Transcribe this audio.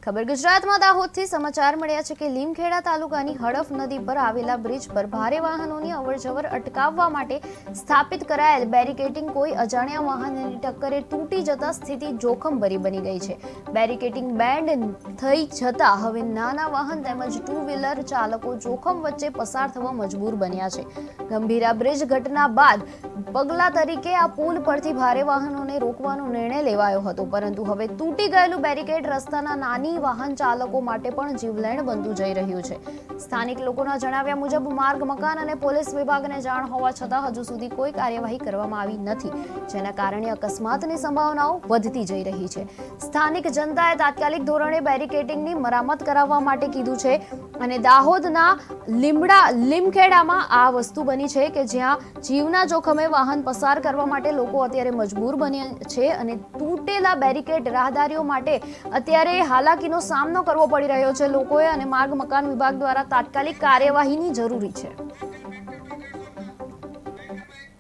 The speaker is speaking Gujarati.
ખબર ગુજરાતમાં દાહોદથી સમાચાર મળ્યા છે કે લીમખેડા તાલુકાની હડફ નદી પર આવેલા બ્રિજ પર ભારે વાહનોની અવરજવર અટકાવવા માટે સ્થાપિત કરાયેલ બેરિકેડિંગ કોઈ અજાણ્યા વાહનની ટક્કરે તૂટી જતા સ્થિતિ જોખમભરી બની ગઈ છે. બેરિકેડિંગ બેન્ડ થઈ જતા હવે નાના વાહન તેમજ ટુ વ્હીલર ચાલકો જોખમ વચ્ચે પસાર થવા મજબૂર બન્યા છે. ગંભીરા બ્રિજ ઘટના બાદ પગલા તરીકે આ પુલ પરથી ભારે વાહનોને રોકવાનો નિર્ણય લેવાયો હતો, પરંતુ હવે તૂટી ગયેલું બેરિકેડ રસ્તાના નાની વાહન ચાલકો માટે પણ જીવલેણ બનતું જઈ રહ્યું છે. સ્થાનિક લોકોના જણાવ્યા મુજબ માર્ગ મકાન અને પોલીસ વિભાગને જાણ હોવા છતાં હજુ સુધી કોઈ કાર્યવાહી કરવામાં આવી નથી, જેના કારણે અકસ્માતની સંભાવનાઓ વધતી જઈ રહી છે. સ્થાનિક જનતાએ તાત્કાલિક ધોરણે બેરિકેડિંગની મરામત કરાવવા માટે કીધું છે અને દાહોદના લીમખેડામાં આ વસ્તુ બની છે કે જ્યાં જીવના જોખમે વાહન પસાર કરવા માટે લોકો અત્યારે મજબૂર બન્યા છે અને તૂટેલા બેરિકેડ રાહદારીઓ માટે અત્યારે હાલાકીનો સામનો કરવો પડી રહ્યો છે લોકોએ અને માર્ગ મકાન વિભાગ દ્વારા તાત્કાલિક કાર્યવાહીની જરૂરી છે.